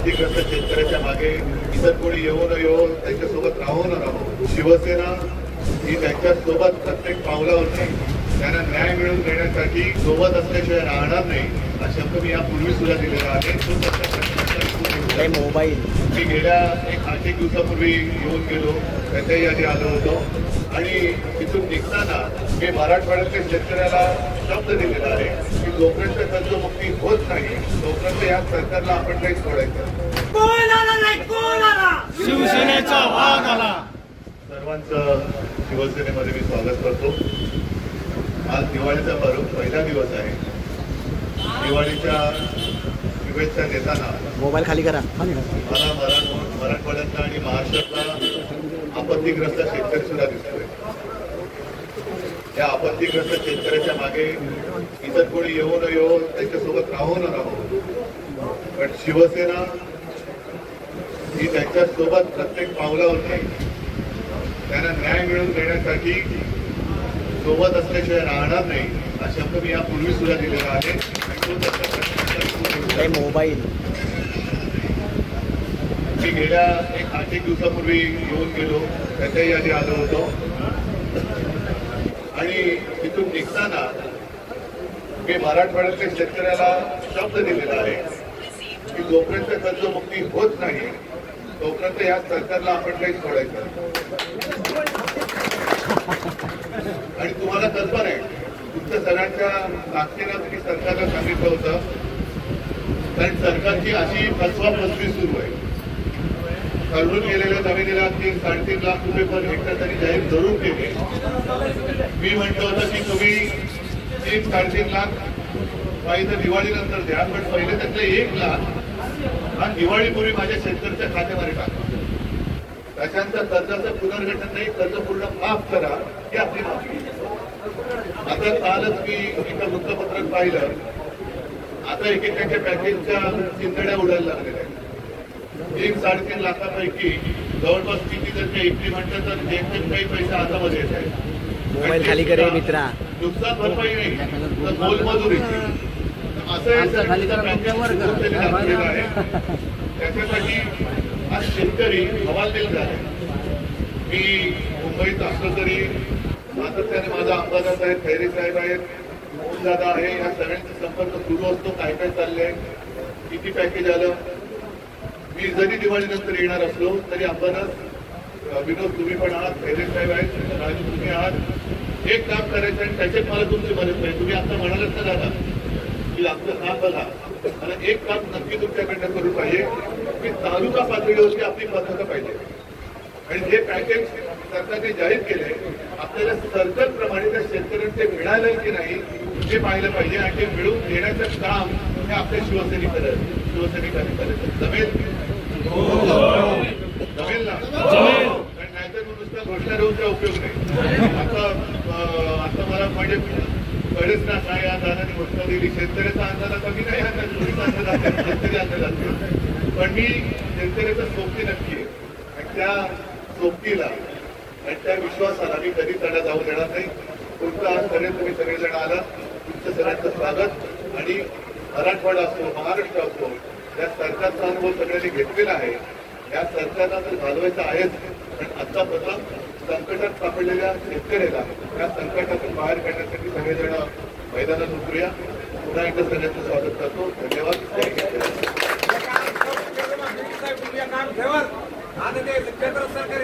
आपत्तीग्रस्त शेतकऱ्याच्या मागे इतर कोणी येऊ न येऊ, त्यांच्यासोबत राहू न राहू, शिवसेना ही त्यांच्यासोबत प्रत्येक पावलावरती त्यांना न्याय मिळवून देण्यासाठी सोबत असल्याशिवाय राहणार नाही हा शब्द मी यापूर्वी सुद्धा दिलेला आहे. मोबाईल मी गेल्या 8 दिवसापूर्वी येऊन गेलो, त्याच्याही आधी आलो होतो आणि तिथून निघताना मी मराठवाड्यातल्या शेतकऱ्याला शब्द दिलेला आहे की जोपर्यंत कर्जमुक्ती होत नाही तोपर्यंत या सरकारला आपण काही सोडायचं. शिवसेनेचा वाघ आला. सर्वांचं शिवसेनेमध्ये मी स्वागत करतो. आज दिवाळीचा पहिला दिवस आहे. दिवाळीच्या शुभेच्छा देताना मोबाईल खाली करा. मला मराठवाड्यातला आणि महाराष्ट्रातला आपत्तीग्रस्त शेतकरी सुद्धा दिसतोय. या आपत्तीग्रस्त शेतकऱ्याच्या मागे इतर कोणी येऊ न येऊ, त्यांच्यासोबत राहू न राहू, पण शिवसेना ही त्यांच्यासोबत प्रत्येक पावलावरती त्यांना न्याय मिळवून देण्यासाठी सोबत असल्याशिवाय राहणार नाही हा शब्द मी यापूर्वी सुद्धा दिलेला आहे. मोबाईल मी गेल्या 8 दिवसापूर्वी येऊन गेलो, त्याच्याही आधी आलो होतो आणि तिथून निघताना मी मराठवाड्यातल्या शेतकऱ्याला शब्द दिलेला आहे की जोपर्यंत कर्जमुक्ती होत नाही तोपर्यंत या सरकारला आपण काही सोडायचं. आणि तुम्हाला कल्पना आहे, तुमच्या सगळ्यांच्या ताकदीनं तुम्ही सरकारला सांगितलं होतं, कारण सरकारची अशी फसवाफसवी सुरू आहे. ठरवून गेलेल्या जमिनीला 3-3.5 लाख रुपये पर हेक्टर त्यांनी जाहीर जरूर केले. मी म्हटलं होतं की तुम्ही 3-3.5 लाख पाहिजे दिवाळीनंतर द्या, पण पहिले त्यातले 1 लाख हा दिवाळीपूर्वी माझ्या शेतकऱ्याच्या खात्यामध्ये टाका. त्याच्यानंतर कर्जाचं पुनर्गठन नाही, कर्ज पूर्ण माफ करा ही आपली मागणी. आता कालच मी एका वृत्तपत्रात पाहिलं, आता एकेकाच्या पॅकेजच्या चिंतड्या उडायला लागलेल्या आहेत. 3-3.5 लाखापैकी जवळपास किती जर काही इकली म्हटलं तर एकच काही पैसा हातामध्ये येत आहे. मोबाईल खाली करे मित्रा. नुकसान भरपाई नाही तर मोलमजुरी असं आहे. त्याच्यासाठी आज शेतकरी हवालदिल झाले. मी मुंबईत असलो तरी सातत्याने माझा अंबादास आहेत, खैरे साहेब आहेत, मोहनदादा आहे, या सगळ्यांचा संपर्क सुरू असतो. काय काय चाललंय, किती पॅकेज आलं. मी जरी दिवाळीनंतर येणार असलो तरी अंबादास, विनोद तुम्ही पण आहात, खैरे साहेब आहेत, राजू तुम्ही आहात, एक काम करायचं आणि त्याच्यात मला तुमची मदत नाही. तुम्ही आता म्हणालात ना दादा की आमचं काम बघा, मला एक काम नक्की तुमच्याकडनं करू पाहिजे की तालुका पातळीवरती आपली पद्धत पाहिजे. आणि जे पॅकेज सरकारने जाहीर केले आपल्याला सर्कलप्रमाणे त्या शेतकऱ्यांना ते मिळालं की नाही हे पाहिलं पाहिजे. आणि ते मिळवून देण्याचं काम हे आपल्या शिवसैनिकांनी करायचं. जमेल जमेल ना? कारण नाहीतर नुसता घोषणा देऊनचा उपयोग नाही. आता मला म्हणजे कळेच ना काय आज आनंद घोषणा दिली. शेतकऱ्याचा अंदाज कमी नाही, शेतकरी अंदाज असते. पण मी शेतकऱ्याचा सोबती नक्की आहे आणि त्या सोबतीला आणि त्या विश्वासाला मी कधी तडा जाऊ देणार नाही. तुमचं आज सगळे तुम्ही सगळेजण आला, तुमचं सगळ्यांचं स्वागत. आणि मराठवाडा असो, महाराष्ट्र असो, या सरकारचा अनुभव सगळ्यांनी घेतलेला आहे. या सरकारला तर घालवायचं आहेच, पण आता प्रथम संकटात सापडलेल्या शेतकऱ्याला या संकटातून बाहेर काढण्यासाठी सगळेजण मैदानात उतरूया. पुन्हा एकदा सगळ्यांचं स्वागत करतो. धन्यवाद. आता ते केंद्र सरकार